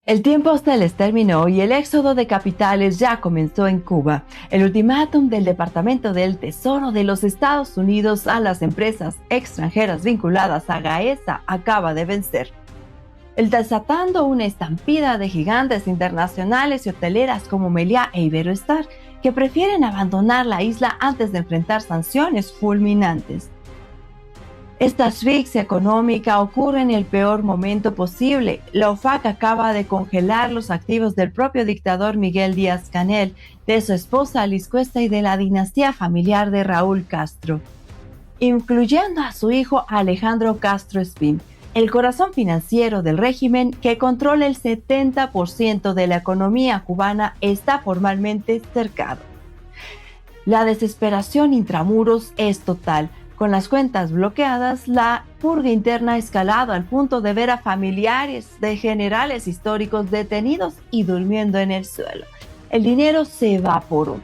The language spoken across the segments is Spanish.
El tiempo se les terminó y el éxodo de capitales ya comenzó en Cuba. El ultimátum del Departamento del Tesoro de los Estados Unidos a las empresas extranjeras vinculadas a Gaesa acaba de vencer, desatando una estampida de gigantes internacionales y hoteleras como Meliá e Iberoestar, que prefieren abandonar la isla antes de enfrentar sanciones fulminantes. Esta asfixia económica ocurre en el peor momento posible. La OFAC acaba de congelar los activos del propio dictador Miguel Díaz-Canel, de su esposa Alice Cuesta y de la dinastía familiar de Raúl Castro, incluyendo a su hijo Alejandro Castro Espín, el corazón financiero del régimen que controla el 70% de la economía cubana está formalmente cercado. La desesperación intramuros es total. Con las cuentas bloqueadas, la purga interna ha escalado al punto de ver a familiares de generales históricos detenidos y durmiendo en el suelo. El dinero se evaporó.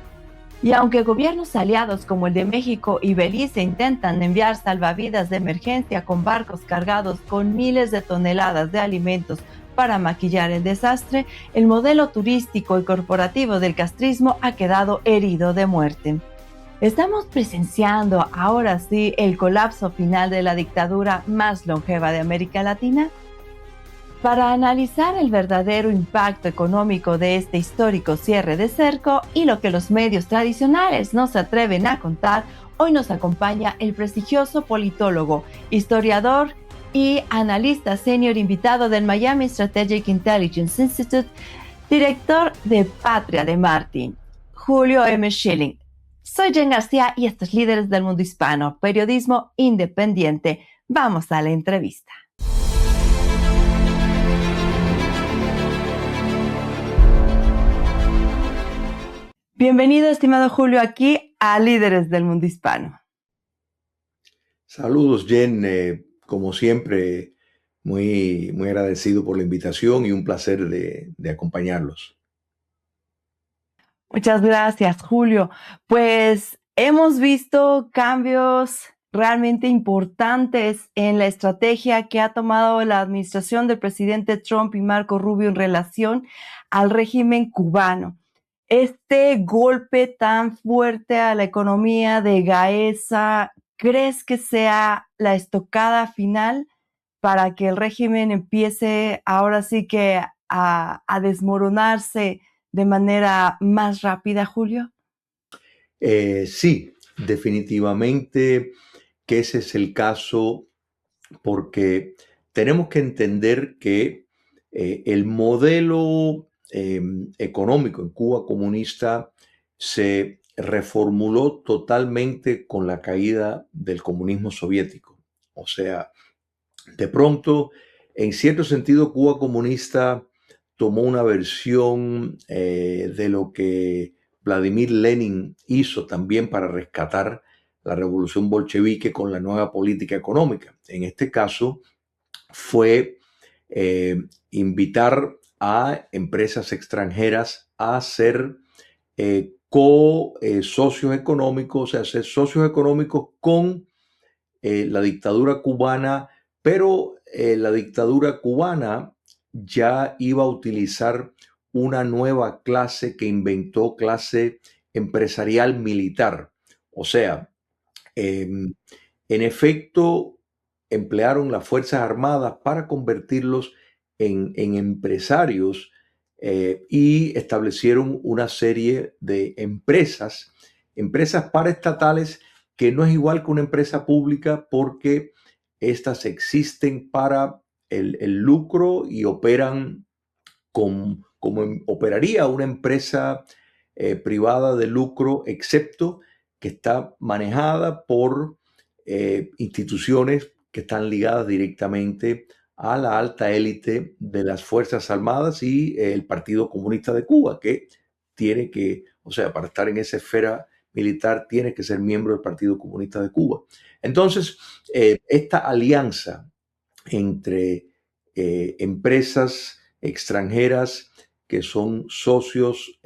Y aunque gobiernos aliados como el de México y Belice intentan enviar salvavidas de emergencia con barcos cargados con miles de toneladas de alimentos para maquillar el desastre, el modelo turístico y corporativo del castrismo ha quedado herido de muerte. Estamos presenciando ahora sí el colapso final de la dictadura más longeva de América Latina. Para analizar el verdadero impacto económico de este histórico cierre de cerco y lo que los medios tradicionales no se atreven a contar, hoy nos acompaña el prestigioso politólogo, historiador y analista senior invitado del Miami Strategic Intelligence Institute, director de Patria de Martin, Julio M. Schilling. Soy Jen García y estos Líderes del Mundo Hispano, periodismo independiente. Vamos a la entrevista. Bienvenido, estimado Julio, aquí a Líderes del Mundo Hispano. Saludos, Jen. Como siempre, muy agradecido por la invitación y un placer de acompañarlos. Muchas gracias, Julio. Pues hemos visto cambios realmente importantes en la estrategia que ha tomado la administración del presidente Trump y Marco Rubio en relación al régimen cubano. Este golpe tan fuerte a la economía de Gaesa, ¿crees que sea la estocada final para que el régimen empiece ahora sí que a desmoronarse de manera más rápida, Julio? Sí, definitivamente que ese es el caso, porque tenemos que entender que el modelo económico en Cuba comunista se reformuló totalmente con la caída del comunismo soviético. O sea, de pronto, en cierto sentido, Cuba comunista tomó una versión de lo que Vladimir Lenin hizo también para rescatar la revolución bolchevique con la nueva política económica. En este caso, fue invitar a empresas extranjeras a ser socios económicos, o sea, ser socios económicos con la dictadura cubana, pero la dictadura cubana ya iba a utilizar una nueva clase que inventó, clase empresarial militar. O sea, en efecto, emplearon las Fuerzas Armadas para convertirlos en empresarios y establecieron una serie de empresas paraestatales, que no es igual que una empresa pública, porque estas existen para el lucro y operan como operaría una empresa privada de lucro, excepto que está manejada por instituciones que están ligadas directamente a la alta élite de las Fuerzas Armadas y el Partido Comunista de Cuba, que tiene que, o sea, para estar en esa esfera militar, tiene que ser miembro del Partido Comunista de Cuba. Entonces, esta alianza entre empresas extranjeras que son socios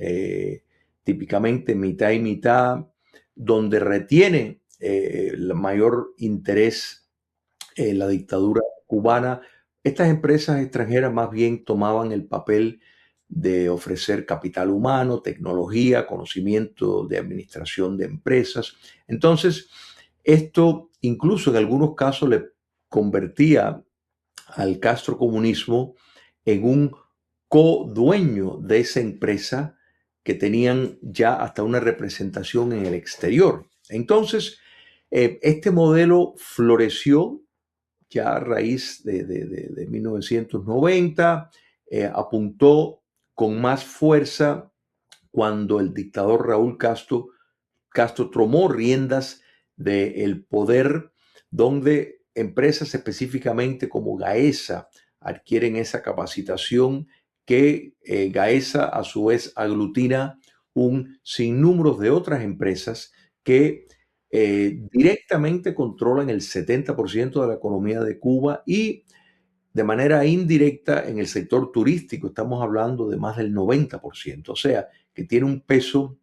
típicamente mitad y mitad, donde retiene el mayor interés la dictadura cubana, Estas empresas extranjeras más bien tomaban el papel de ofrecer capital humano, tecnología, conocimiento de administración de empresas. Entonces, esto incluso en algunos casos le convertía al castrocomunismo en un codueño de esa empresa que tenían ya hasta una representación en el exterior. Entonces, este modelo floreció ya a raíz de 1990, apuntó con más fuerza cuando el dictador Raúl Castro tomó riendas del poder, donde empresas específicamente como Gaesa adquieren esa capacitación que Gaesa a su vez aglutina un sinnúmero de otras empresas que directamente controlan el 70% de la economía de Cuba y de manera indirecta en el sector turístico estamos hablando de más del 90%, o sea, que tiene un peso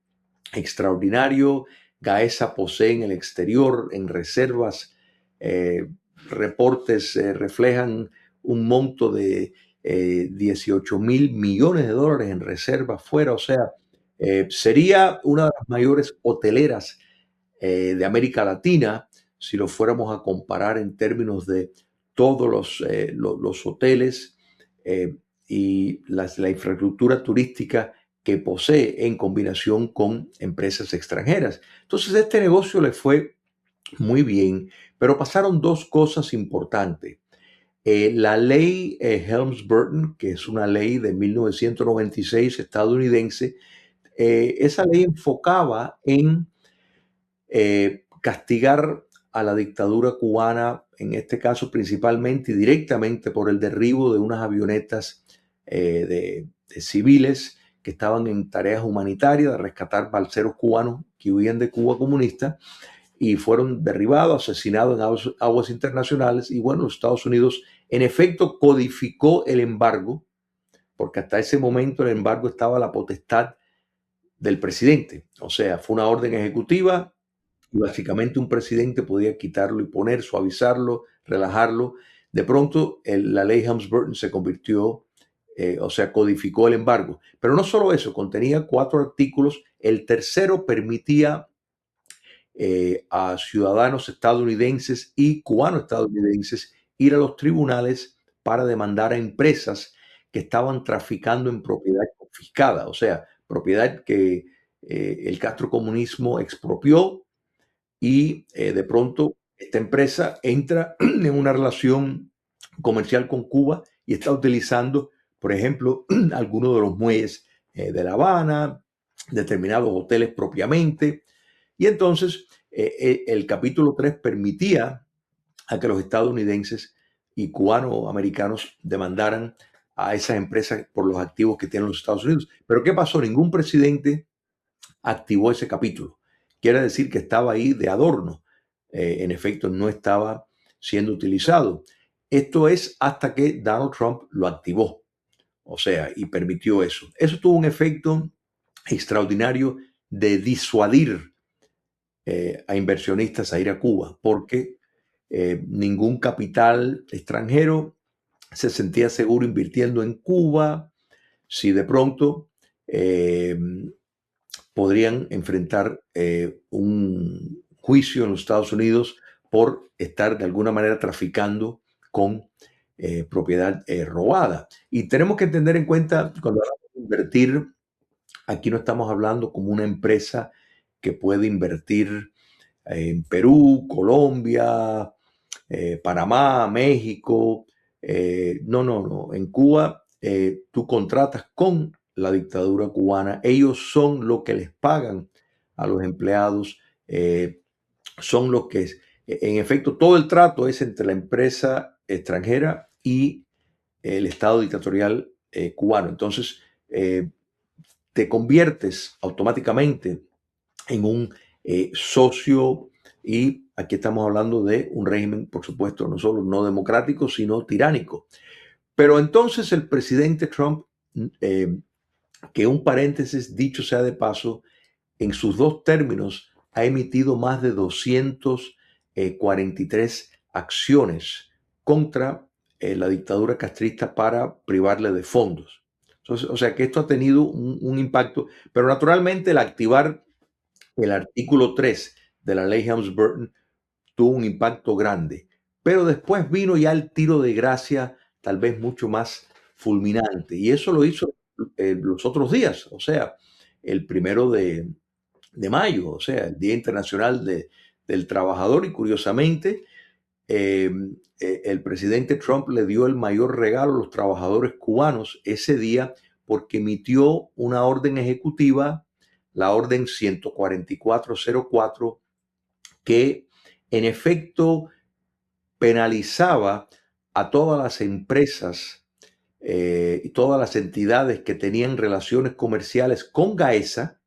extraordinario. Gaesa posee en el exterior, en reservas, eh, reportes reflejan un monto de 18.000 millones de dólares en reservas fuera, o sea, sería una de las mayores hoteleras de América Latina si lo fuéramos a comparar en términos de todos los hoteles eh, y la infraestructura turística que posee en combinación con empresas extranjeras. Entonces este negocio le fue muy bien, pero pasaron dos cosas importantes. La ley Helms-Burton, que es una ley de 1996 estadounidense, esa ley enfocaba en castigar a la dictadura cubana, en este caso principalmente y directamente por el derribo de unas avionetas de civiles que estaban en tareas humanitarias de rescatar balseros cubanos que huían de Cuba comunista y fueron derribados, asesinados en aguas internacionales. Y bueno, los Estados Unidos en efecto codificó el embargo, porque hasta ese momento el embargo estaba a la potestad del presidente. O sea, fue una orden ejecutiva y básicamente un presidente podía quitarlo y poner, suavizarlo, relajarlo. De pronto la ley Helms-Burton se convirtió, o sea, codificó el embargo. Pero no solo eso, contenía 4 artículos. El tercero permitía a ciudadanos estadounidenses y cubano-estadounidenses ir a los tribunales para demandar a empresas que estaban traficando en propiedad confiscada, o sea, propiedad que el castrocomunismo expropió y de pronto esta empresa entra en una relación comercial con Cuba y está utilizando, por ejemplo, algunos de los muelles de La Habana, determinados hoteles propiamente. Y entonces el capítulo 3 permitía a que los estadounidenses y cubano-americanos demandaran a esas empresas por los activos que tienen los Estados Unidos. Pero ¿qué pasó? Ningún presidente activó ese capítulo. Quiere decir que estaba ahí de adorno. En efecto, no estaba siendo utilizado. Esto es hasta que Donald Trump lo activó, o sea, y permitió eso. Eso tuvo un efecto extraordinario de disuadir a inversionistas a ir a Cuba, porque ningún capital extranjero se sentía seguro invirtiendo en Cuba si de pronto podrían enfrentar un juicio en los Estados Unidos por estar de alguna manera traficando con propiedad robada. Y tenemos que tener en cuenta, cuando hablamos de invertir, aquí no estamos hablando como una empresa que puede invertir en Perú, Colombia, Panamá, México. No, no, no. En Cuba tú contratas con la dictadura cubana. Ellos son los que les pagan a los empleados. Son los que, en efecto, todo el trato es entre la empresa extranjera y el Estado dictatorial cubano. Entonces, te conviertes automáticamente en un socio y aquí estamos hablando de un régimen, por supuesto, no solo no democrático, sino tiránico. Pero entonces el presidente Trump, eh, que un paréntesis dicho sea de paso, en sus dos términos ha emitido más de 243 acciones contra la dictadura castrista para privarle de fondos. Entonces, o sea que esto ha tenido un impacto, pero naturalmente el activar el artículo 3 de la ley Helms-Burton tuvo un impacto grande, pero después vino ya el tiro de gracia tal vez mucho más fulminante, y eso lo hizo los otros días, o sea, el 1 de mayo, o sea, el Día Internacional del Trabajador, y curiosamente, eh, el presidente Trump le dio el mayor regalo a los trabajadores cubanos ese día porque emitió una orden ejecutiva, la orden 14404, que en efecto penalizaba a todas las empresas y todas las entidades que tenían relaciones comerciales con Gaesa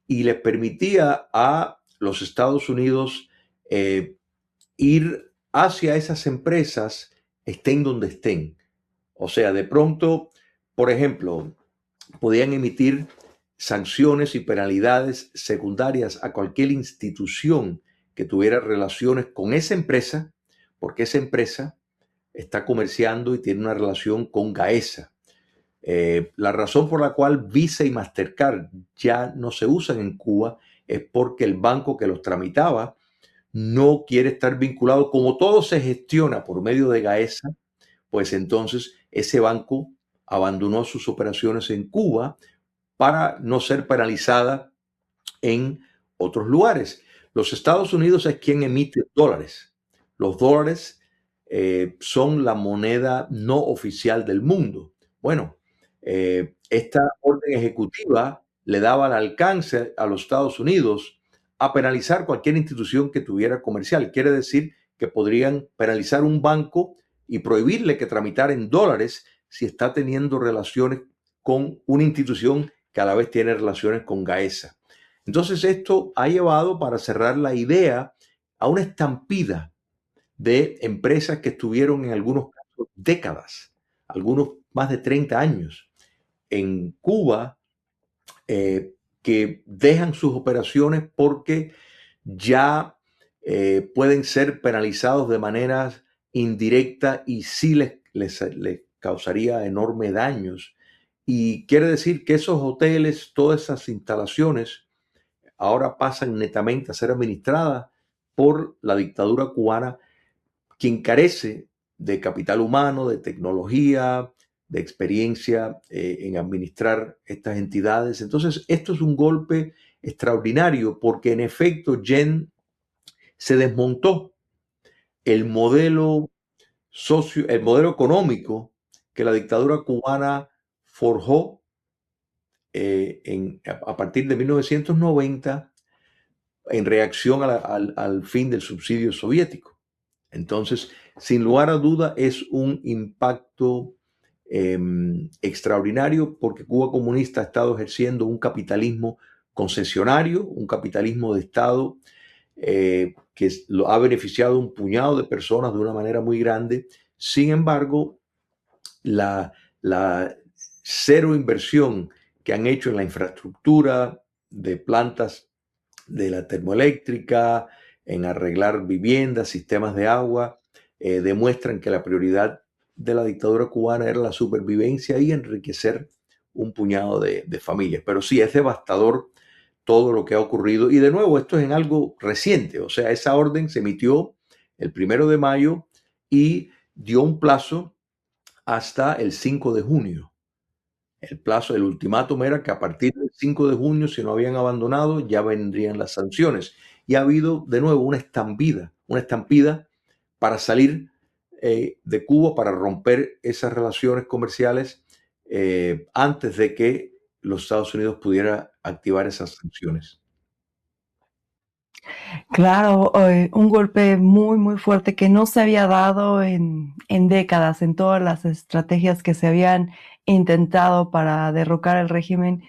y les permitía a los Estados Unidos ir hacia esas empresas, estén donde estén. O sea, de pronto, por ejemplo, podían emitir sanciones y penalidades secundarias a cualquier institución que tuviera relaciones con esa empresa, porque esa empresa está comerciando y tiene una relación con Gaesa. La razón por la cual Visa y Mastercard ya no se usan en Cuba es porque el banco que los tramitaba no quiere estar vinculado. Como todo se gestiona por medio de Gaesa, pues entonces ese banco abandonó sus operaciones en Cuba para no ser penalizada en otros lugares. Los Estados Unidos es quien emite dólares. Los dólares son la moneda no oficial del mundo. Bueno, esta orden ejecutiva le daba el alcance a los Estados Unidos a penalizar cualquier institución que tuviera comercial. Quiere decir que podrían penalizar un banco y prohibirle que tramitara en dólares si está teniendo relaciones con una institución que a la vez tiene relaciones con Gaesa. Entonces esto ha llevado, para cerrar la idea, a una estampida de empresas que estuvieron en algunos casos décadas, algunos más de 30 años en Cuba, que dejan sus operaciones porque ya pueden ser penalizados de manera indirecta y sí les causaría enormes daños. Y quiere decir que esos hoteles, todas esas instalaciones, ahora pasan netamente a ser administradas por la dictadura cubana, quien carece de capital humano, de tecnología, de experiencia en administrar estas entidades. Entonces, esto es un golpe extraordinario porque en efecto, Jen, se desmontó el modelo el modelo económico que la dictadura cubana forjó a partir de 1990 en reacción al fin del subsidio soviético. Entonces, sin lugar a duda, es un impacto extraordinario porque Cuba comunista ha estado ejerciendo un capitalismo concesionario, un capitalismo de Estado que lo ha beneficiado a un puñado de personas de una manera muy grande. Sin embargo, la cero inversión que han hecho en la infraestructura de plantas de la termoeléctrica, en arreglar viviendas, sistemas de agua, demuestran que la prioridad de la dictadura cubana era la supervivencia y enriquecer un puñado de familias. Pero sí, es devastador todo lo que ha ocurrido. Y de nuevo, esto es en algo reciente. O sea, esa orden se emitió el 1 de mayo y dio un plazo hasta el 5 de junio. El plazo, el ultimátum era que a partir del 5 de junio, si no habían abandonado, ya vendrían las sanciones. Y ha habido de nuevo una estampida para salir de Cuba, para romper esas relaciones comerciales antes de que los Estados Unidos pudiera activar esas sanciones. Claro, un golpe muy, muy fuerte que no se había dado en décadas, en todas las estrategias que se habían intentado para derrocar el régimen.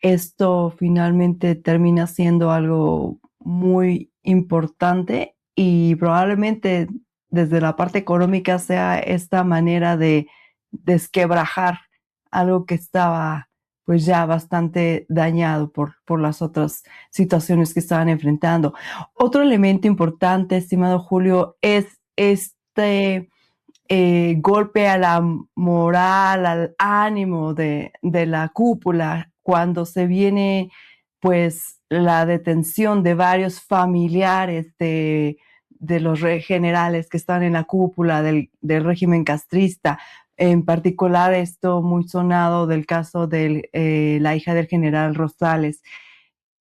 Esto finalmente termina siendo algo muy importante y probablemente desde la parte económica sea esta manera de desquebrajar algo que estaba pues ya bastante dañado por las otras situaciones que estaban enfrentando. Otro elemento importante, estimado Julio, es golpe a la moral, al ánimo de la cúpula cuando se viene pues la detención de varios familiares de los generales que están en la cúpula del régimen castrista. En particular, esto muy sonado del caso de la hija del general Rosales.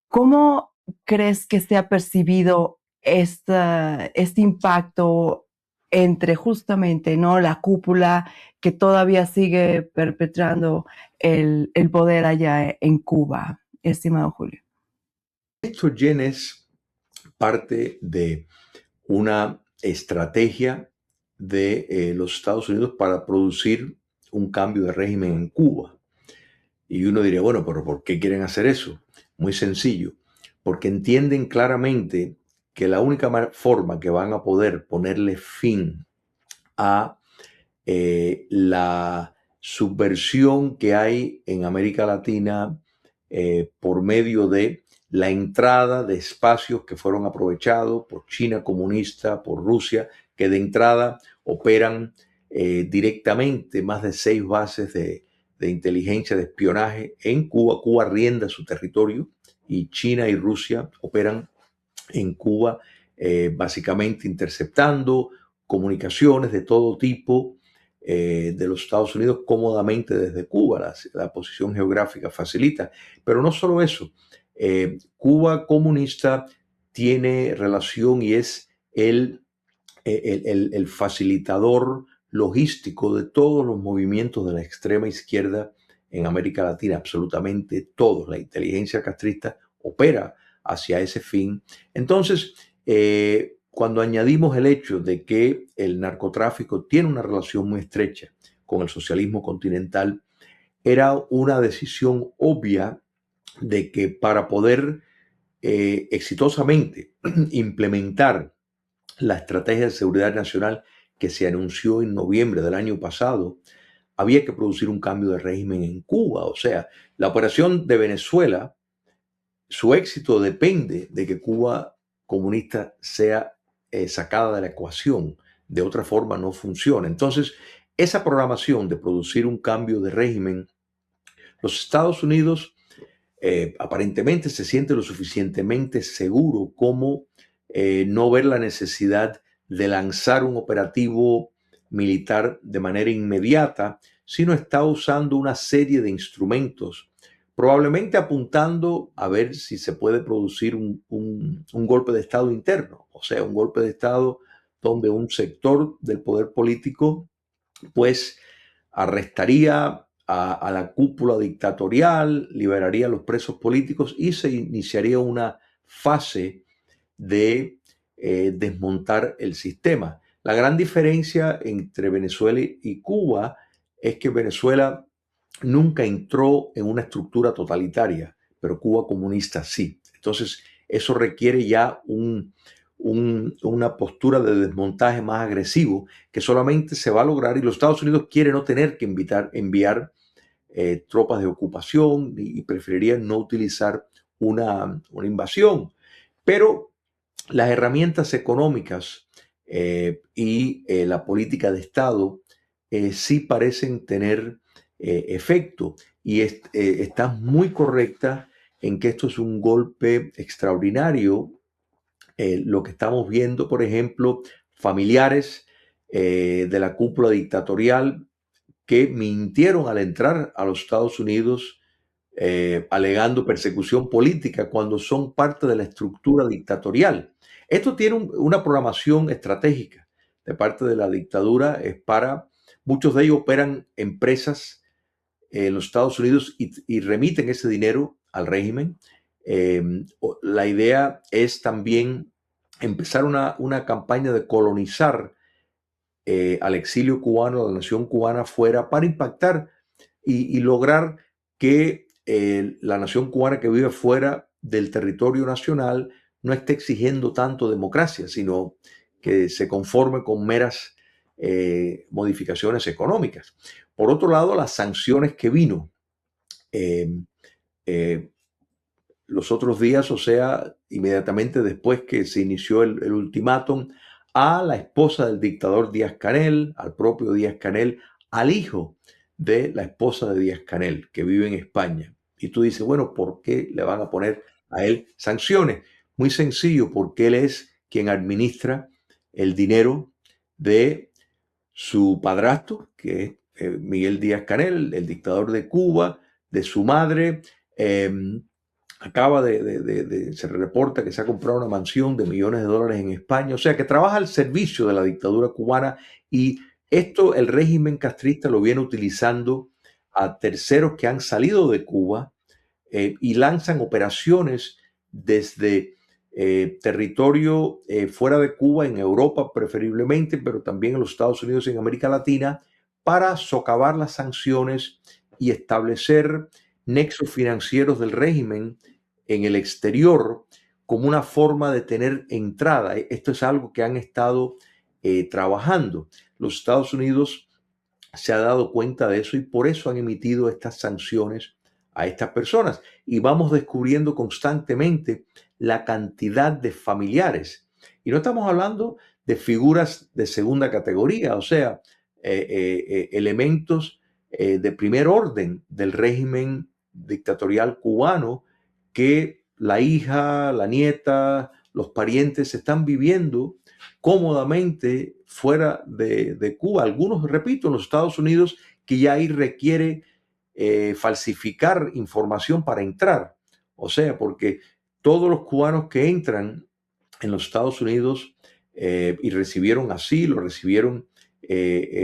¿Cómo crees que se ha percibido este impacto entre justamente, ¿no?, la cúpula que todavía sigue perpetrando el poder allá en Cuba, estimado Julio? Esto, Jen, es parte de una estrategia de los Estados Unidos para producir un cambio de régimen en Cuba. Y uno diría, bueno, pero ¿por qué quieren hacer eso? Muy sencillo, porque entienden claramente que la única forma que van a poder ponerle fin a la subversión que hay en América Latina por medio de la entrada de espacios que fueron aprovechados por China comunista, por Rusia, que de entrada operan directamente más de 6 bases de inteligencia, de espionaje en Cuba. Cuba arrienda su territorio y China y Rusia operan en Cuba, básicamente interceptando comunicaciones de todo tipo de los Estados Unidos cómodamente desde Cuba. La posición geográfica facilita. Pero no solo eso, Cuba comunista tiene relación y es el facilitador logístico de todos los movimientos de la extrema izquierda en América Latina, absolutamente todos. La inteligencia castrista opera hacia ese fin. Entonces, cuando añadimos el hecho de que el narcotráfico tiene una relación muy estrecha con el socialismo continental, era una decisión obvia de que para poder exitosamente implementar la estrategia de seguridad nacional que se anunció en noviembre del año pasado, había que producir un cambio de régimen en Cuba. O sea, la operación de Venezuela, su éxito depende de que Cuba comunista sea sacada de la ecuación. De otra forma no funciona. Entonces, esa programación de producir un cambio de régimen, los Estados Unidos aparentemente se siente lo suficientemente seguro como no ver la necesidad de lanzar un operativo militar de manera inmediata, sino está usando una serie de instrumentos, probablemente apuntando a ver si se puede producir un golpe de Estado interno, o sea, un golpe de Estado donde un sector del poder político pues arrestaría a la cúpula dictatorial, liberaría a los presos políticos y se iniciaría una fase de desmontar el sistema. La gran diferencia entre Venezuela y Cuba es que Venezuela nunca entró en una estructura totalitaria, pero Cuba comunista sí. Entonces, eso requiere ya una postura de desmontaje más agresivo que solamente se va a lograr, y los Estados Unidos quieren no tener que enviar tropas de ocupación y preferirían no utilizar una invasión. Pero las herramientas económicas y la política de Estado sí parecen tener efecto, y estás muy correcta en que esto es un golpe extraordinario. Lo que estamos viendo, por ejemplo, familiares de la cúpula dictatorial que mintieron al entrar a los Estados Unidos alegando persecución política cuando son parte de la estructura dictatorial. Esto tiene una programación estratégica de parte de la dictadura. Muchos de ellos operan empresas en los Estados Unidos y remiten ese dinero al régimen. Eh, la idea es también empezar una campaña de colonizar al exilio cubano, a la nación cubana fuera, para impactar y lograr que la nación cubana que vive fuera del territorio nacional no esté exigiendo tanto democracia, sino que se conforme con meras modificaciones económicas. Por otro lado, las sanciones que vino eh, eh, los otros días, o sea, inmediatamente después que se inició el ultimátum, a la esposa del dictador Díaz-Canel, al propio Díaz-Canel, al hijo de la esposa de Díaz-Canel, que vive en España. Y tú dices, bueno, ¿por qué le van a poner a él sanciones? Muy sencillo, porque él es quien administra el dinero de su padrastro, que es Miguel Díaz-Canel, el dictador de Cuba, de su madre. eh, se reporta que se ha comprado una mansión de millones de dólares en España, o sea que trabaja al servicio de la dictadura cubana, y esto el régimen castrista lo viene utilizando a terceros que han salido de Cuba y lanzan operaciones desde territorio fuera de Cuba, en Europa preferiblemente, pero también en los Estados Unidos y en América Latina, para socavar las sanciones y establecer nexos financieros del régimen en el exterior como una forma de tener entrada. Esto es algo que han estado trabajando. Los Estados Unidos se ha dado cuenta de eso y por eso han emitido estas sanciones a estas personas. Y vamos descubriendo constantemente la cantidad de familiares. Y no estamos hablando de figuras de segunda categoría, o sea, elementos de primer orden del régimen dictatorial cubano, que la hija, la nieta, los parientes están viviendo cómodamente fuera de Cuba. Algunos, repito, en los Estados Unidos, que ya ahí requiere falsificar información para entrar. O sea, porque todos los cubanos que entran en los Estados Unidos y recibieron asilo, recibieron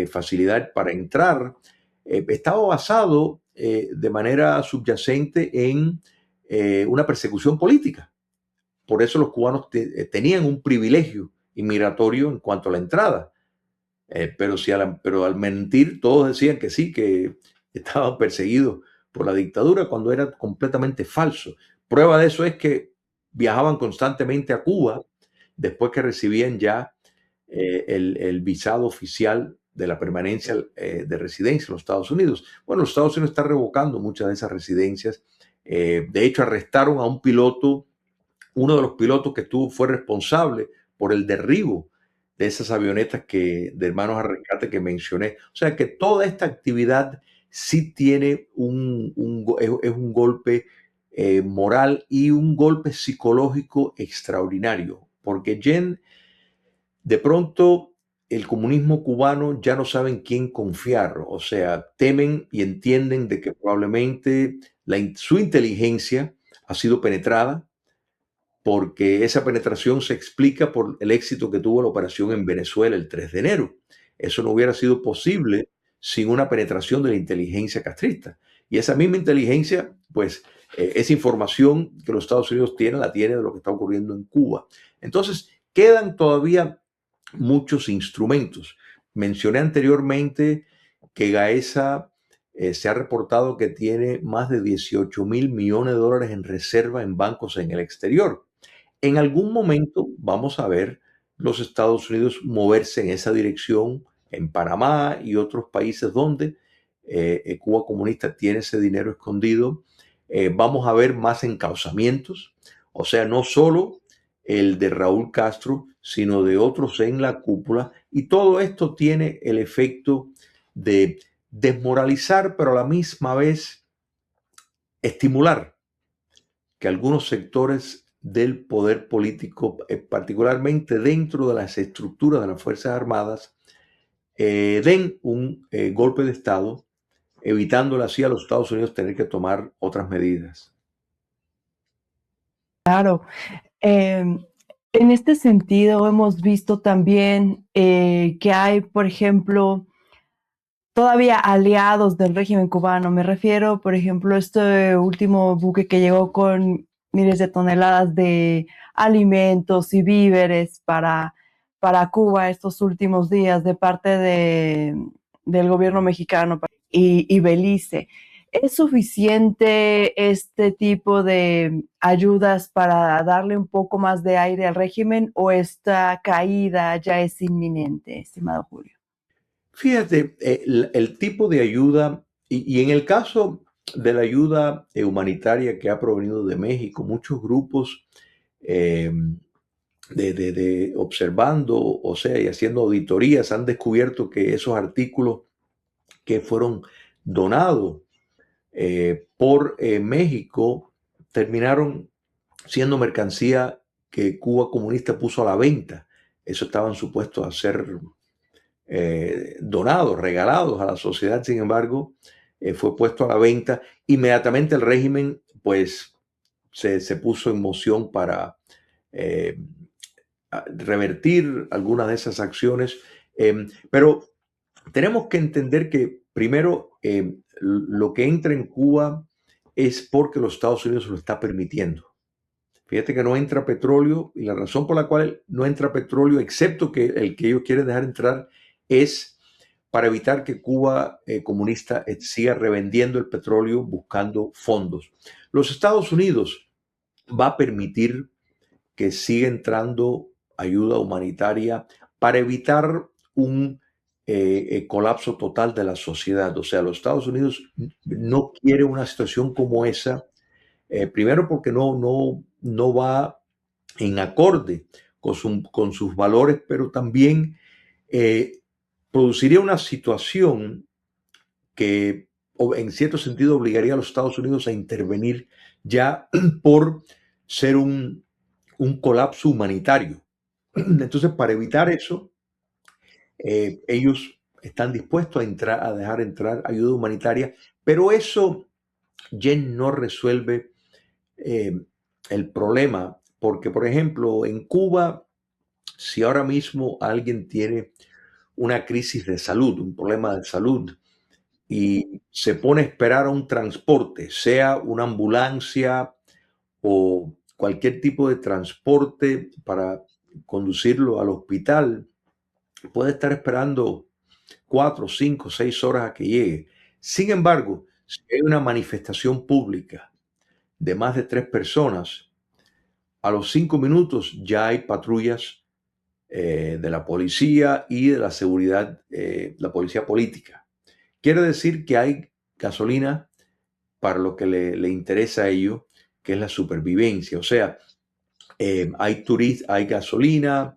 facilidad para entrar, estaba basado de manera subyacente en una persecución política. Por eso los cubanos tenían un privilegio inmigratorio en cuanto a la entrada. Pero al mentir, todos decían que sí, que estaban perseguidos por la dictadura, cuando era completamente falso. Prueba de eso es que viajaban constantemente a Cuba después que recibían ya el visado oficial de la permanencia de residencia en los Estados Unidos. Bueno, los Estados Unidos están revocando muchas de esas residencias. De hecho, arrestaron a un piloto, uno de los pilotos que fue responsable por el derribo de esas avionetas de hermanos a rescate que mencioné. O sea que toda esta actividad sí tiene es un golpe moral y un golpe psicológico extraordinario, porque de pronto el comunismo cubano ya no saben quién confiar, o sea, temen y entienden de que probablemente su inteligencia ha sido penetrada, porque esa penetración se explica por el éxito que tuvo la operación en Venezuela el 3 de enero. Eso no hubiera sido posible sin una penetración de la inteligencia castrista. Y esa misma inteligencia, pues, esa información que los Estados Unidos tienen, la tiene de lo que está ocurriendo en Cuba. Entonces, quedan todavía muchos instrumentos. Mencioné anteriormente que Gaesa se ha reportado que tiene más de 18 mil millones de dólares en reserva en bancos en el exterior. En algún momento vamos a ver los Estados Unidos moverse en esa dirección, en Panamá y otros países donde Cuba comunista tiene ese dinero escondido. Vamos a ver más encauzamientos, o sea, no solo el de Raúl Castro, sino de otros en la cúpula. Y todo esto tiene el efecto de desmoralizar, pero a la misma vez estimular que algunos sectores del poder político, particularmente dentro de las estructuras de las Fuerzas Armadas, den un golpe de Estado, evitándole así a los Estados Unidos tener que tomar otras medidas. Claro. En este sentido, hemos visto también que hay, por ejemplo, todavía aliados del régimen cubano. Me refiero, por ejemplo, a este último buque que llegó con miles de toneladas de alimentos y víveres para Cuba estos últimos días de parte del gobierno mexicano y Belice. ¿Es suficiente este tipo de ayudas para darle un poco más de aire al régimen o esta caída ya es inminente, estimado Julio? Fíjate, el tipo de ayuda, y en el caso de la ayuda humanitaria que ha provenido de México, muchos grupos eh, de observando, o sea, y haciendo auditorías, han descubierto que esos artículos que fueron donados por México terminaron siendo mercancía que Cuba comunista puso a la venta. Eso estaban supuestos a ser donados, regalados a la sociedad. Sin embargo, fue puesto a la venta. Inmediatamente el régimen pues se puso en moción para eh, revertir algunas de esas acciones. Pero tenemos que entender que primero lo que entra en Cuba es porque los Estados Unidos lo está permitiendo. Fíjate que no entra petróleo y la razón por la cual no entra petróleo, excepto que el que ellos quieren dejar entrar, es para evitar que Cuba comunista siga revendiendo el petróleo buscando fondos. Los Estados Unidos va a permitir que siga entrando ayuda humanitaria para evitar un colapso total de la sociedad. O sea, los Estados Unidos no quiere una situación como esa, primero porque no va en acorde con sus valores, pero también eh, produciría una situación que en cierto sentido obligaría a los Estados Unidos a intervenir ya por ser un colapso humanitario. Entonces, para evitar eso, ellos están dispuestos a dejar entrar ayuda humanitaria, pero eso ya no resuelve eh, el problema, porque, por ejemplo, en Cuba, si ahora mismo alguien tiene una crisis de salud, un problema de salud, y se pone a esperar a un transporte, sea una ambulancia o cualquier tipo de transporte para conducirlo al hospital, puede estar esperando 4, 5, 6 horas a que llegue. Sin embargo, si hay una manifestación pública de más de 3 personas, a los 5 minutos ya hay patrullas de la policía y de la seguridad, la policía política. Quiere decir que hay gasolina para lo que le interesa a ellos, que es la supervivencia. O sea, hay gasolina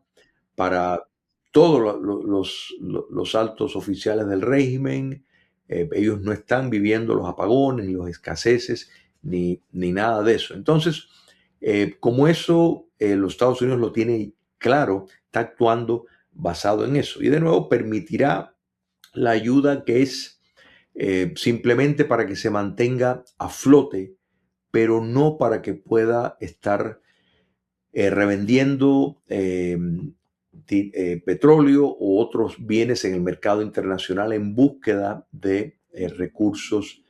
para todos los altos oficiales del régimen. Ellos no están viviendo los apagones, ni los escaseces, ni nada de eso. Entonces, como eso los Estados Unidos lo tiene claro, está actuando basado en eso. Y de nuevo permitirá la ayuda que es simplemente para que se mantenga a flote, pero no para que pueda estar revendiendo petróleo u otros bienes en el mercado internacional en búsqueda de recursos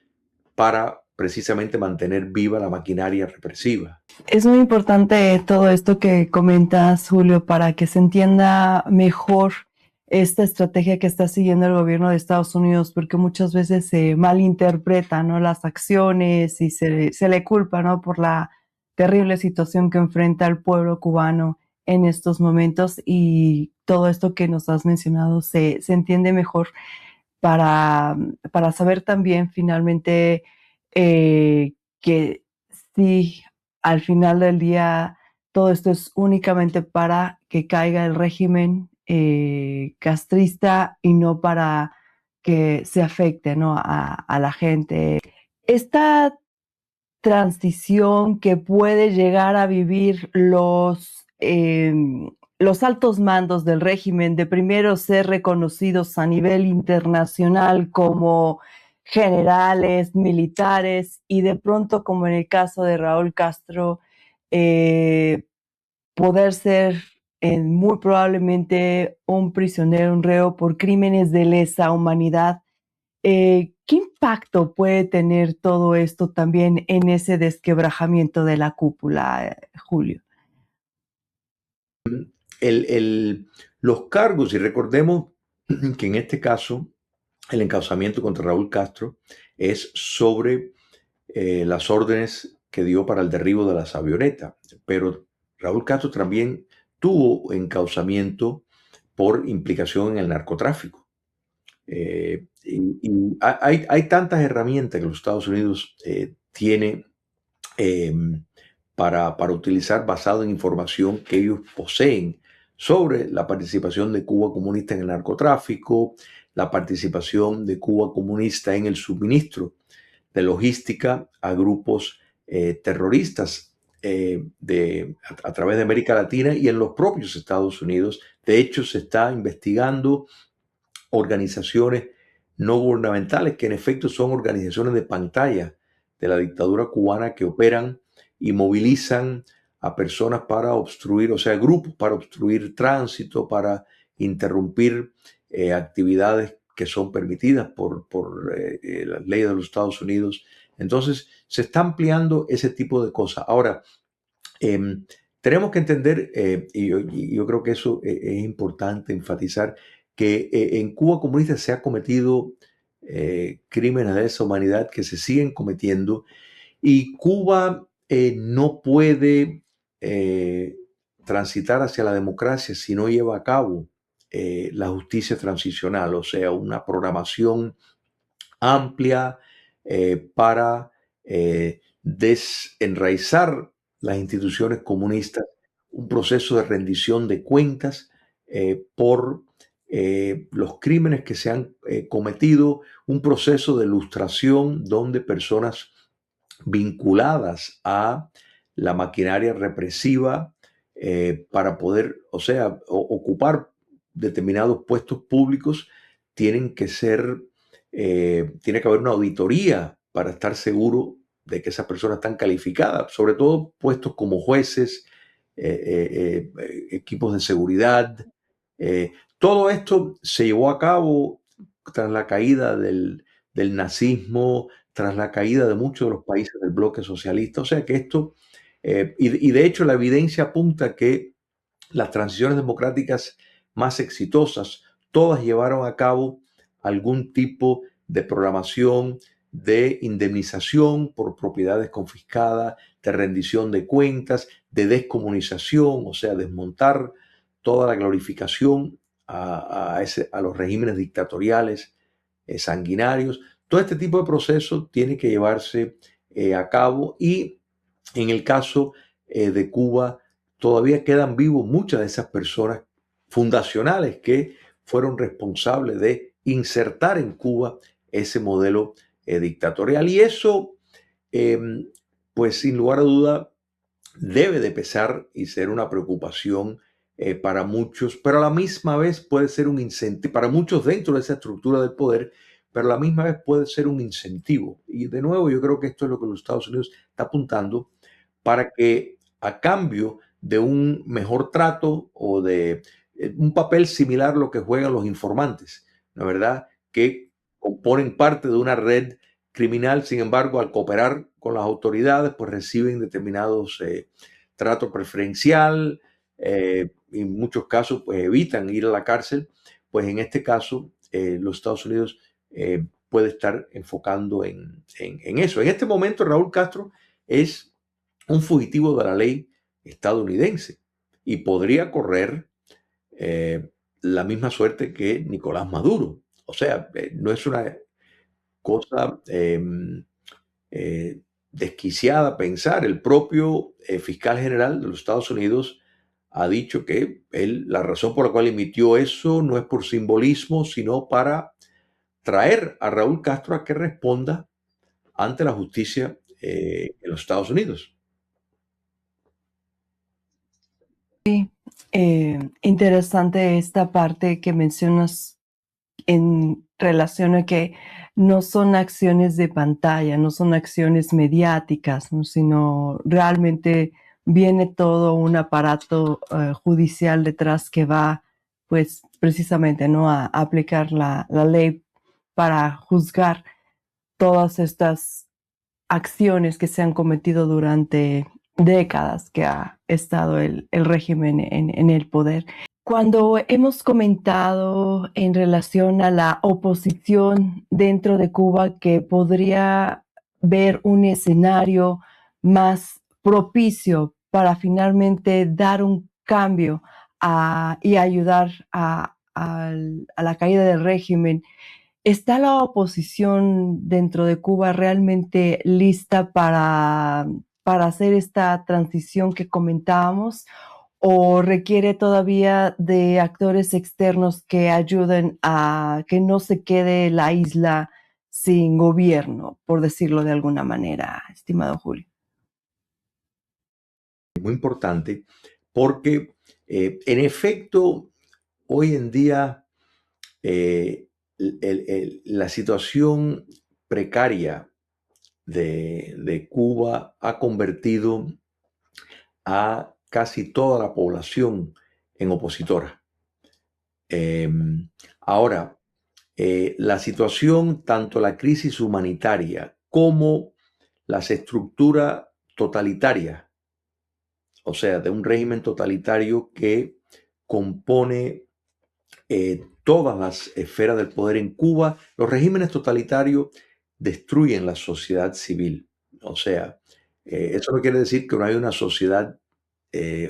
para precisamente mantener viva la maquinaria represiva. Es muy importante todo esto que comentas, Julio, para que se entienda mejor esta estrategia que está siguiendo el gobierno de Estados Unidos, porque muchas veces se malinterpretan, ¿no?, las acciones y se le culpa, ¿no?, por la terrible situación que enfrenta el pueblo cubano en estos momentos, y todo esto que nos has mencionado se entiende mejor para saber también finalmente que sí, al final del día todo esto es únicamente para que caiga el régimen castrista y no para que se afecte, ¿no?, a la gente. Esta transición que puede llegar a vivir los altos mandos del régimen, de primero ser reconocidos a nivel internacional como generales, militares, y de pronto, como en el caso de Raúl Castro, eh, poder ser muy probablemente un prisionero, un reo por crímenes de lesa humanidad. ¿Qué impacto puede tener todo esto también en ese desquebrajamiento de la cúpula, Julio? El, el, los cargos, y recordemos que en este caso el encauzamiento contra Raúl Castro es sobre las órdenes que dio para el derribo de las avionetas, pero Raúl Castro también tuvo encauzamiento por implicación en el narcotráfico. Y hay tantas herramientas que los Estados Unidos tiene eh, para utilizar basado en información que ellos poseen sobre la participación de Cuba comunista en el narcotráfico, la participación de Cuba comunista en el suministro de logística a grupos terroristas a través de América Latina y en los propios Estados Unidos. De hecho, se está investigando organizaciones no gubernamentales que en efecto son organizaciones de pantalla de la dictadura cubana que operan y movilizan a personas para obstruir, o sea, grupos para obstruir tránsito, para interrumpir actividades que son permitidas por las leyes de los Estados Unidos. Entonces, se está ampliando ese tipo de cosas. Ahora, tenemos que entender, y yo creo que eso es importante enfatizar, que en Cuba comunista se ha cometido crímenes de lesa humanidad que se siguen cometiendo y Cuba no puede transitar hacia la democracia si no lleva a cabo la justicia transicional, o sea, una programación amplia para desenraizar las instituciones comunistas, un proceso de rendición de cuentas por los crímenes que se han cometido, un proceso de ilustración donde personas vinculadas a la maquinaria represiva para poder, o sea, ocupar determinados puestos públicos, tienen que ser, tiene que haber una auditoría para estar seguro de que esas personas están calificadas, sobre todo puestos como jueces, equipos de seguridad. Todo esto se llevó a cabo tras la caída del nazismo, tras la caída de muchos de los países del bloque socialista. O sea que esto, y de hecho la evidencia apunta que las transiciones democráticas más exitosas, todas llevaron a cabo algún tipo de programación de indemnización por propiedades confiscadas, de rendición de cuentas, de descomunización, o sea, desmontar toda la glorificación a los regímenes dictatoriales sanguinarios. Todo este tipo de procesos tiene que llevarse a cabo y en el caso de Cuba todavía quedan vivos muchas de esas personas fundacionales que fueron responsables de insertar en Cuba ese modelo dictatorial. Y eso, eh, pues sin lugar a duda, debe de pesar y ser una preocupación para muchos, pero a la misma vez puede ser un incentivo, para muchos dentro de esa estructura del poder, pero a la misma vez puede ser un incentivo. Y de nuevo, yo creo que esto es lo que los Estados Unidos está apuntando para que a cambio de un mejor trato o de un papel similar a lo que juegan los informantes, ¿no es verdad? Que componen parte de una red criminal, sin embargo, al cooperar con las autoridades, pues reciben determinados trato preferencial, y en muchos casos, pues evitan ir a la cárcel, pues en este caso, los Estados Unidos puede estar enfocando en eso. En este momento, Raúl Castro es un fugitivo de la ley estadounidense y podría correr la misma suerte que Nicolás Maduro. O sea, no es una cosa desquiciada pensar. El propio fiscal general de los Estados Unidos ha dicho que la razón por la cual emitió eso no es por simbolismo, sino para traer a Raúl Castro a que responda ante la justicia en los Estados Unidos. Interesante esta parte que mencionas en relación a que no son acciones de pantalla, no son acciones mediáticas, ¿no? Sino realmente viene todo un aparato judicial detrás que va, pues, precisamente, ¿no? A aplicar la ley para juzgar todas estas acciones que se han cometido durante décadas que ha estado el régimen en el poder. Cuando hemos comentado en relación a la oposición dentro de Cuba que podría ver un escenario más propicio para finalmente dar un cambio y ayudar a la caída del régimen, ¿está la oposición dentro de Cuba realmente lista para hacer esta transición que comentábamos, o requiere todavía de actores externos que ayuden a que no se quede la isla sin gobierno, por decirlo de alguna manera, estimado Julio? Muy importante porque, en efecto, hoy en día la situación precaria de Cuba ha convertido a casi toda la población en opositora. Ahora, la situación, tanto la crisis humanitaria como las estructuras totalitarias, o sea, de un régimen totalitario que compone todas las esferas del poder en Cuba, los regímenes totalitarios destruyen la sociedad civil. O sea, eso no quiere decir que no hay una sociedad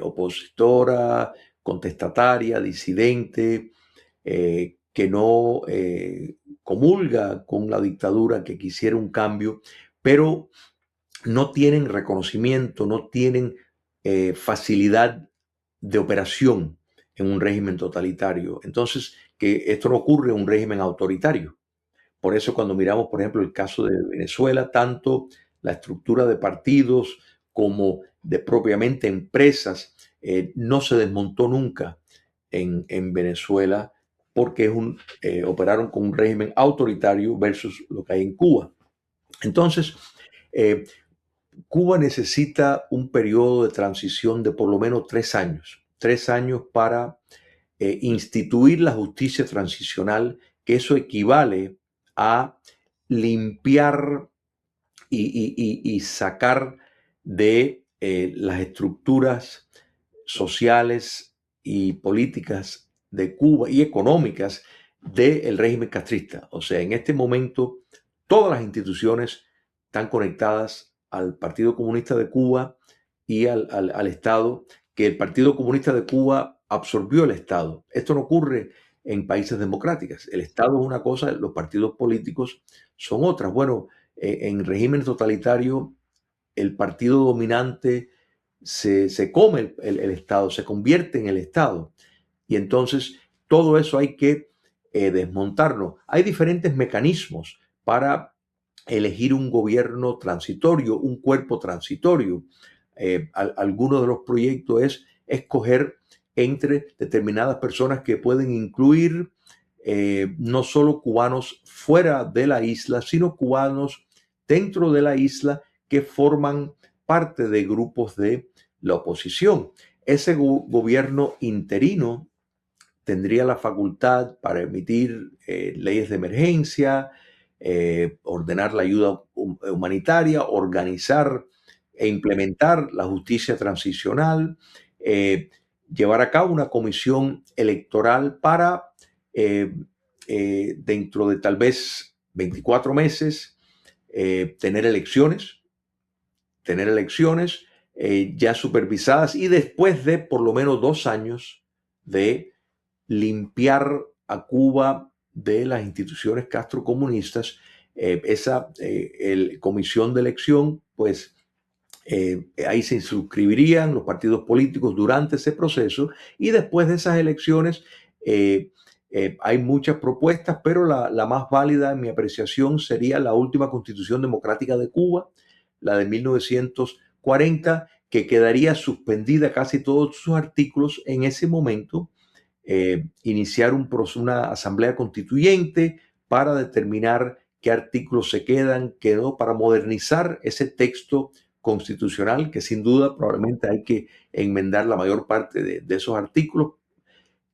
opositora, contestataria, disidente, que no comulga con la dictadura, que quisiera un cambio, pero no tienen reconocimiento, no tienen facilidad de operación en un régimen totalitario. Entonces, que esto no ocurre en un régimen autoritario. Por eso cuando miramos, por ejemplo, el caso de Venezuela, tanto la estructura de partidos como de propiamente empresas no se desmontó nunca en Venezuela porque operaron con un régimen autoritario versus lo que hay en Cuba. Entonces, eh, Cuba necesita un periodo de transición de por lo menos 3 años para instituir la justicia transicional, que eso equivale a limpiar y sacar de las estructuras sociales y políticas de Cuba y económicas del régimen castrista. O sea, en este momento todas las instituciones están conectadas al Partido Comunista de Cuba y al Estado, que el Partido Comunista de Cuba absorbió el Estado. Esto no ocurre en países democráticos. El Estado es una cosa, los partidos políticos son otras. Bueno, en régimen totalitario, el partido dominante se come el Estado, se convierte en el Estado. Y entonces todo eso hay que desmontarlo. Hay diferentes mecanismos para elegir un gobierno transitorio, un cuerpo transitorio. Alguno de los proyectos es escoger entre determinadas personas que pueden incluir no solo cubanos fuera de la isla, sino cubanos dentro de la isla que forman parte de grupos de la oposición. Ese gobierno interino tendría la facultad para emitir leyes de emergencia, ordenar la ayuda humanitaria, organizar e implementar la justicia transicional, llevar a cabo una comisión electoral para, dentro de tal vez 24 meses, tener elecciones ya supervisadas y después de por lo menos 2 años de limpiar a Cuba de las instituciones castrocomunistas, esa comisión de elección, pues ahí se inscribirían los partidos políticos durante ese proceso y después de esas elecciones hay muchas propuestas, pero la más válida en mi apreciación sería la última constitución democrática de Cuba, la de 1940, que quedaría suspendida casi todos sus artículos en ese momento, iniciar una asamblea constituyente para determinar qué artículos se quedan, qué no, para modernizar ese texto constitucional, que sin duda probablemente hay que enmendar la mayor parte de esos artículos,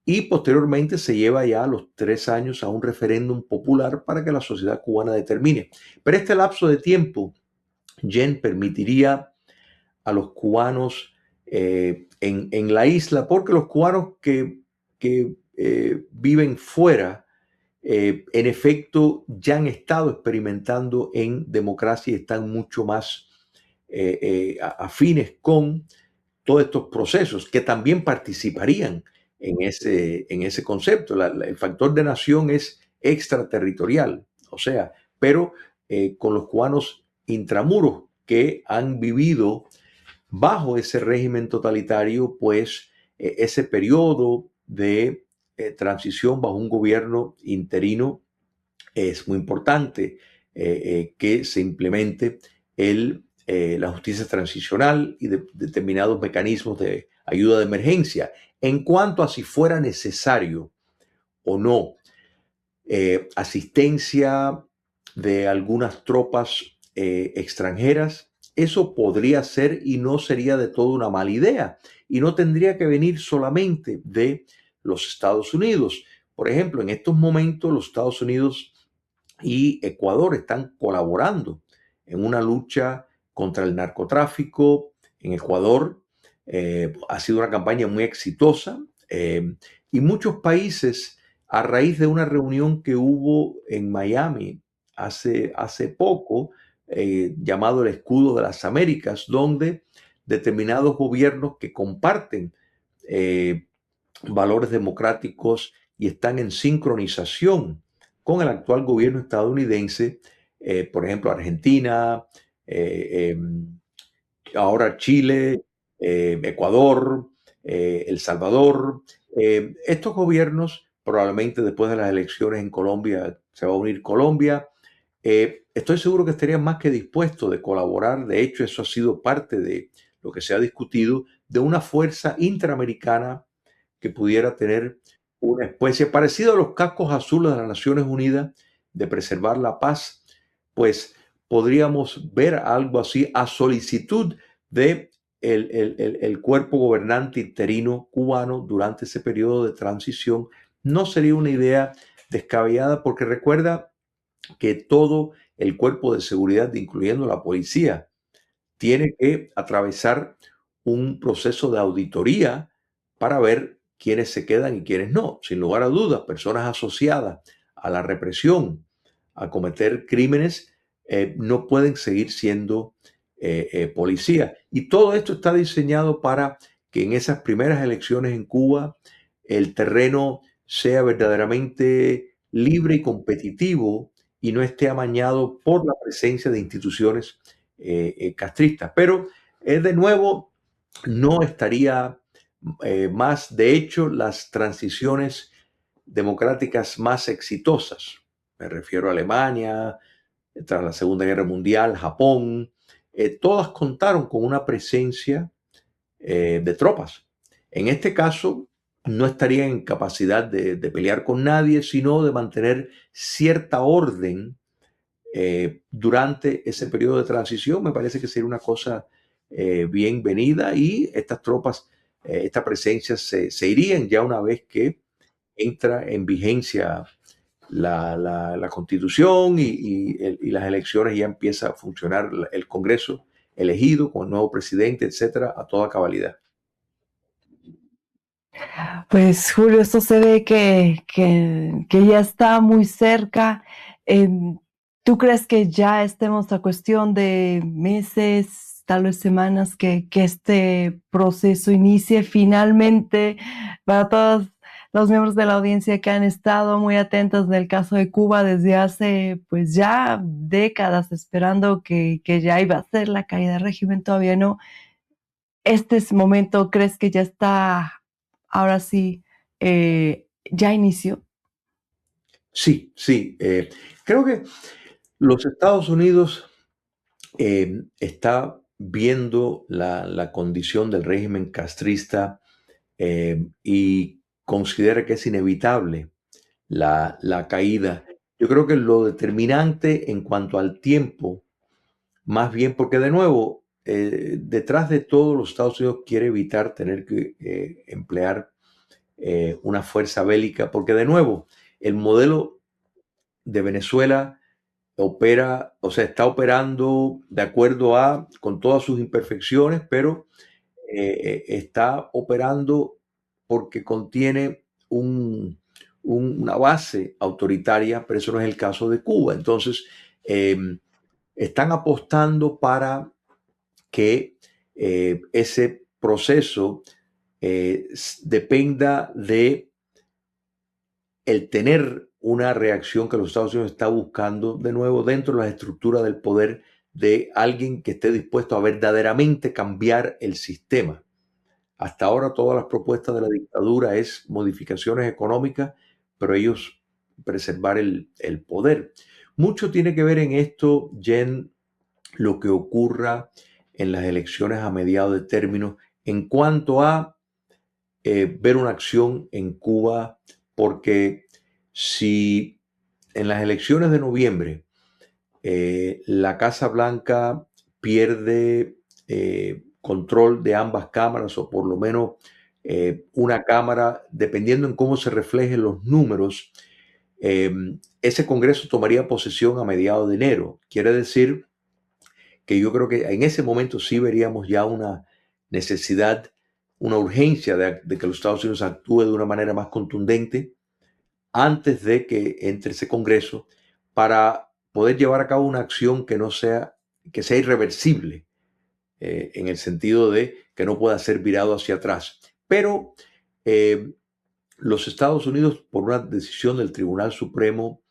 y posteriormente se lleva ya a los 3 años a un referéndum popular para que la sociedad cubana determine. Pero este lapso de tiempo, Jen, permitiría a los cubanos en la isla, porque los cubanos que viven fuera, en efecto, ya han estado experimentando en democracia y están mucho más afines con todos estos procesos, que también participarían en ese concepto. El factor de nación es extraterritorial, o sea, pero con los cubanos intramuros que han vivido bajo ese régimen totalitario, pues ese periodo de transición bajo un gobierno interino es muy importante que se implemente la justicia transicional y determinados mecanismos de ayuda de emergencia. En cuanto a si fuera necesario o no asistencia de algunas tropas extranjeras, eso podría ser y no sería de todo una mala idea. Y no tendría que venir solamente de los Estados Unidos. Por ejemplo, en estos momentos los Estados Unidos y Ecuador están colaborando en una lucha contra el narcotráfico en Ecuador. Ha sido una campaña muy exitosa y muchos países, a raíz de una reunión que hubo en Miami hace poco, llamado el Escudo de las Américas, donde determinados gobiernos que comparten eh, valores democráticos y están en sincronización con el actual gobierno estadounidense, por ejemplo, Argentina, eh, ahora Chile, Ecuador, El Salvador. Estos gobiernos, probablemente después de las elecciones en Colombia, se va a unir Colombia. Estoy seguro que estarían más que dispuestos de colaborar. De hecho, eso ha sido parte de lo que se ha discutido, de una fuerza interamericana que pudiera tener una especie parecida a los cascos azules de las Naciones Unidas de preservar la paz, pues podríamos ver algo así a solicitud de el cuerpo gobernante interino cubano durante ese periodo de transición. No sería una idea descabellada, porque recuerda que todo el cuerpo de seguridad, incluyendo la policía, tiene que atravesar un proceso de auditoría para ver quiénes se quedan y quiénes no. Sin lugar a dudas, personas asociadas a la represión, a cometer crímenes, no pueden seguir siendo policía. Y todo esto está diseñado para que en esas primeras elecciones en Cuba el terreno sea verdaderamente libre y competitivo y no esté amañado por la presencia de instituciones castristas. Pero de nuevo, no estaría más, de hecho, las transiciones democráticas más exitosas, me refiero a Alemania, tras la Segunda Guerra Mundial, Japón, todas contaron con una presencia de tropas. En este caso, no estarían en capacidad de pelear con nadie, sino de mantener cierta orden durante ese periodo de transición. Me parece que sería una cosa bienvenida, y estas tropas, esta presencia se irían ya una vez que entra en vigencia la constitución y las elecciones, ya empieza a funcionar el Congreso elegido con el nuevo presidente, etcétera, a toda cabalidad. Pues Julio, esto se ve que ya está muy cerca. ¿Tú crees que ya estemos a cuestión de meses, tal vez semanas, que este proceso inicie finalmente? Para todos los miembros de la audiencia que han estado muy atentos del caso de Cuba desde hace pues ya décadas, esperando que ya iba a ser la caída del régimen, todavía no. Este momento, ¿crees que ya está, ahora sí, ya inició? Sí, sí. Creo que los Estados Unidos está viendo la condición del régimen castrista y considera que es inevitable la caída. Yo creo que lo determinante en cuanto al tiempo, más bien porque de nuevo, detrás de todo los Estados Unidos quiere evitar tener que emplear una fuerza bélica, porque de nuevo, el modelo de Venezuela opera, o sea, está operando de acuerdo a, con todas sus imperfecciones, pero está operando porque contiene una base autoritaria, pero eso no es el caso de Cuba. Entonces, eh, están apostando para que ese proceso dependa de el tener una reacción que los Estados Unidos está buscando de nuevo dentro de la estructura del poder de alguien que esté dispuesto a verdaderamente cambiar el sistema. Hasta ahora todas las propuestas de la dictadura es modificaciones económicas, pero ellos preservar el poder. Mucho tiene que ver en esto, Jen, lo que ocurra en las elecciones a mediados de término en cuanto a ver una acción en Cuba, porque si en las elecciones de noviembre la Casa Blanca pierde control de ambas cámaras, o por lo menos una cámara, dependiendo en cómo se reflejen los números, ese Congreso tomaría posesión a mediados de enero. Quiere decir que yo creo que en ese momento sí veríamos ya una necesidad, una urgencia de que los Estados Unidos actúe de una manera más contundente antes de que entre ese Congreso para poder llevar a cabo una acción que sea irreversible, en el sentido de que no pueda ser virado hacia atrás. Pero eh, los Estados Unidos, por una decisión del Tribunal Supremo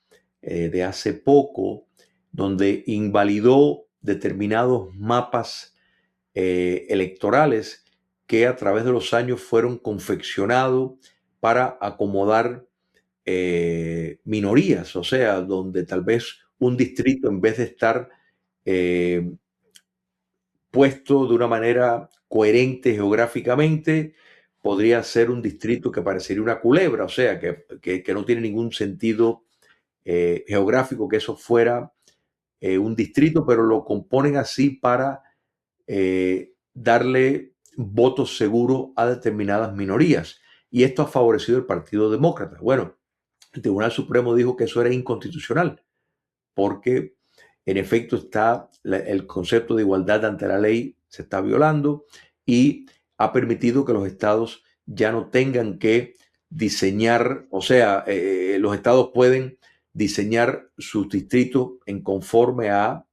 de hace poco, donde invalidó determinados mapas electorales que a través de los años fueron confeccionados para acomodar minorías, o sea, donde tal vez un distrito, en vez de estar eh, puesto de una manera coherente geográficamente, podría ser un distrito que parecería una culebra, o sea, que no tiene ningún sentido geográfico que eso fuera un distrito, pero lo componen así para darle votos seguros a determinadas minorías. Y esto ha favorecido el Partido Demócrata. Bueno, el Tribunal Supremo dijo que eso era inconstitucional, porque en efecto el concepto de igualdad ante la ley se está violando y ha permitido que los estados ya no tengan que diseñar, o sea, los estados pueden diseñar sus distritos en conforme a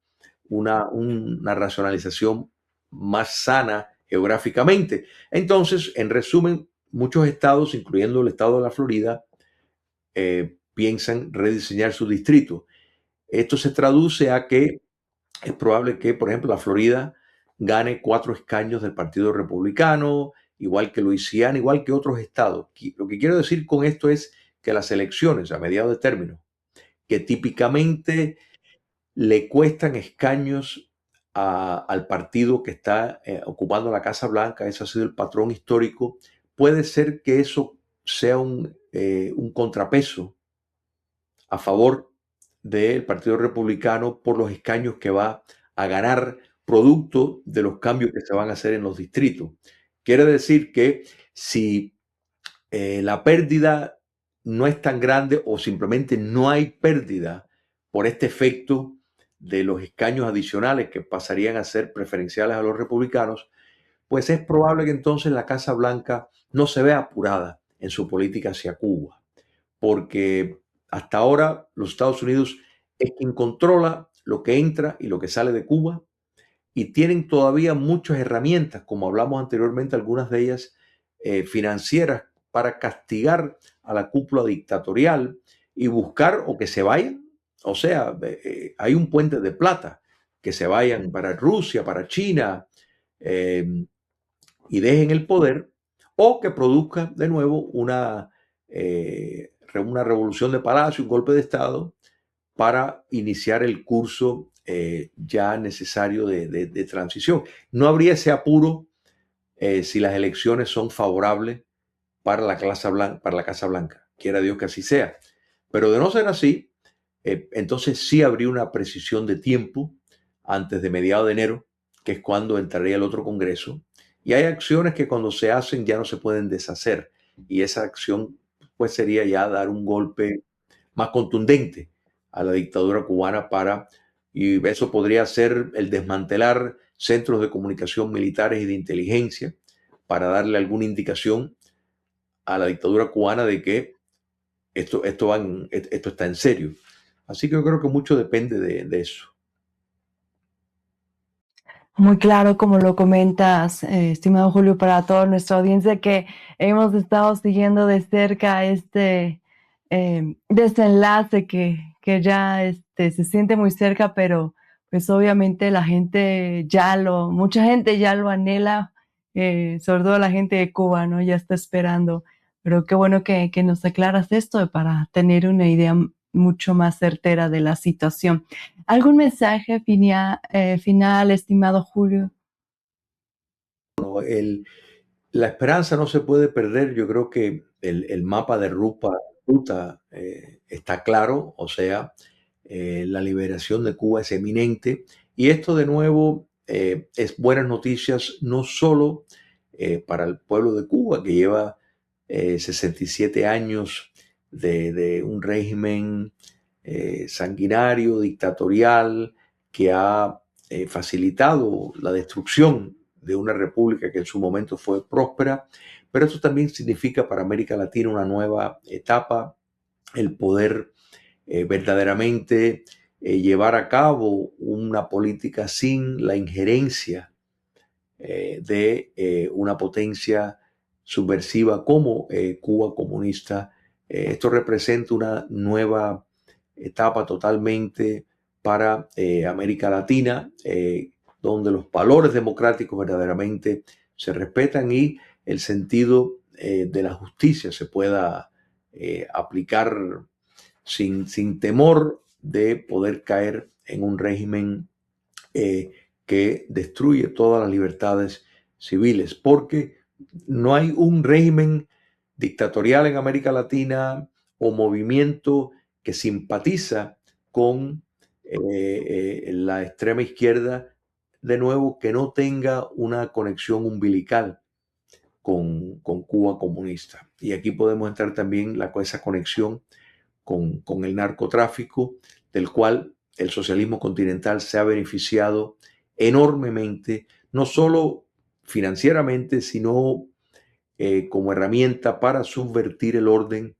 una racionalización más sana geográficamente. Entonces, en resumen, muchos estados, incluyendo el estado de la Florida, piensan rediseñar su distrito. Esto se traduce a que es probable que, por ejemplo, la Florida gane 4 escaños del Partido Republicano, igual que Luisiana, igual que otros estados. Lo que quiero decir con esto es que las elecciones a mediados de término, que típicamente le cuestan escaños al partido que está ocupando la Casa Blanca, ese ha sido el patrón histórico, puede ser que eso sea un contrapeso a favor del Partido Republicano por los escaños que va a ganar producto de los cambios que se van a hacer en los distritos. Quiere decir que si la pérdida no es tan grande o simplemente no hay pérdida por este efecto de los escaños adicionales que pasarían a ser preferenciales a los republicanos, pues es probable que entonces la Casa Blanca no se vea apurada en su política hacia Cuba, porque hasta ahora los Estados Unidos es quien controla lo que entra y lo que sale de Cuba, y tienen todavía muchas herramientas, como hablamos anteriormente, algunas de ellas financieras, para castigar a la cúpula dictatorial y buscar o que se vayan. O sea, hay un puente de plata, que se vayan para Rusia, para China, eh, y dejen el poder, o que produzca de nuevo una revolución de palacio, un golpe de Estado, para iniciar el curso ya necesario de transición. No habría ese apuro si las elecciones son favorables para la Casa Blanca. Quiera Dios que así sea. Pero de no ser así, entonces sí habría una precisión de tiempo antes de mediados de enero, que es cuando entraría el otro Congreso. Y hay acciones que cuando se hacen ya no se pueden deshacer. Y esa acción pues sería ya dar un golpe más contundente a la dictadura cubana y eso podría ser el desmantelar centros de comunicación militares y de inteligencia para darle alguna indicación a la dictadura cubana de que esto está en serio. Así que yo creo que mucho depende de eso. Muy claro, como lo comentas, estimado Julio, para toda nuestra audiencia que hemos estado siguiendo de cerca este desenlace que ya se siente muy cerca, pero pues obviamente mucha gente ya lo anhela, sobre todo la gente de Cuba, ¿no? Ya está esperando. Pero qué bueno que nos aclaras esto para tener una idea mucho más certera de la situación. ¿Algún mensaje final, estimado Julio? ¿No? La esperanza no se puede perder. Yo creo que el mapa de ruta está claro, o sea, la liberación de Cuba es eminente. Y esto de nuevo es buenas noticias, no solo para el pueblo de Cuba, que lleva 67 años de un régimen sanguinario, dictatorial, que ha facilitado la destrucción de una república que en su momento fue próspera, pero esto también significa para América Latina una nueva etapa, el poder verdaderamente llevar a cabo una política sin la injerencia de una potencia subversiva como Cuba comunista. Esto representa una nueva etapa totalmente para América Latina, donde los valores democráticos verdaderamente se respetan y el sentido de la justicia se pueda aplicar sin temor de poder caer en un régimen que destruye todas las libertades civiles, porque no hay un régimen dictatorial en América Latina o movimiento que simpatiza con la extrema izquierda, de nuevo, que no tenga una conexión umbilical con Cuba comunista. Y aquí podemos entrar también esa conexión con el narcotráfico, del cual el socialismo continental se ha beneficiado enormemente, no solo financieramente, sino como herramienta para subvertir el orden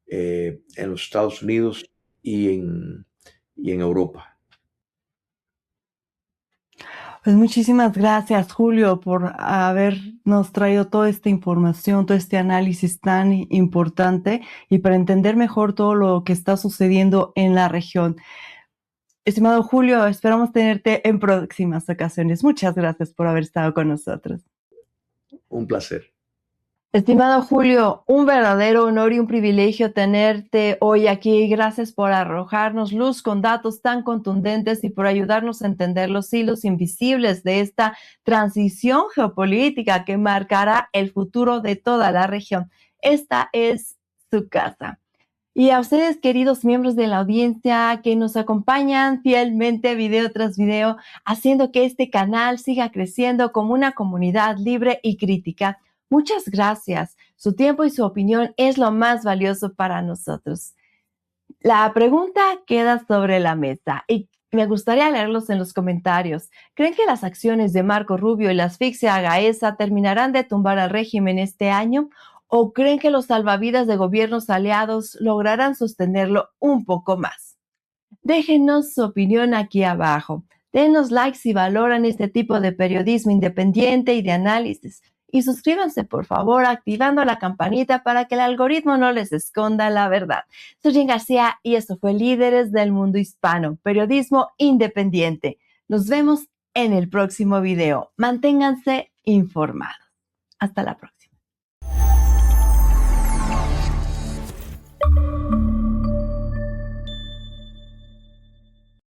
en los Estados Unidos y en Europa. Pues muchísimas gracias, Julio, por habernos traído toda esta información, todo este análisis tan importante y para entender mejor todo lo que está sucediendo en la región. Estimado Julio, esperamos tenerte en próximas ocasiones. Muchas gracias por haber estado con nosotros. Un placer. Estimado Julio, un verdadero honor y un privilegio tenerte hoy aquí. Gracias por arrojarnos luz con datos tan contundentes y por ayudarnos a entender los hilos invisibles de esta transición geopolítica que marcará el futuro de toda la región. Esta es su casa. Y a ustedes, queridos miembros de la audiencia que nos acompañan fielmente video tras video, haciendo que este canal siga creciendo como una comunidad libre y crítica. Muchas gracias. Su tiempo y su opinión es lo más valioso para nosotros. La pregunta queda sobre la mesa y me gustaría leerlos en los comentarios. ¿Creen que las acciones de Marco Rubio y la asfixia a Gaesa terminarán de tumbar al régimen este año? ¿O creen que los salvavidas de gobiernos aliados lograrán sostenerlo un poco más? Déjenos su opinión aquí abajo. Denos like si valoran este tipo de periodismo independiente y de análisis. Y suscríbanse, por favor, activando la campanita para que el algoritmo no les esconda la verdad. Soy Jen García y esto fue Líderes del Mundo Hispano, periodismo independiente. Nos vemos en el próximo video. Manténganse informados. Hasta la próxima.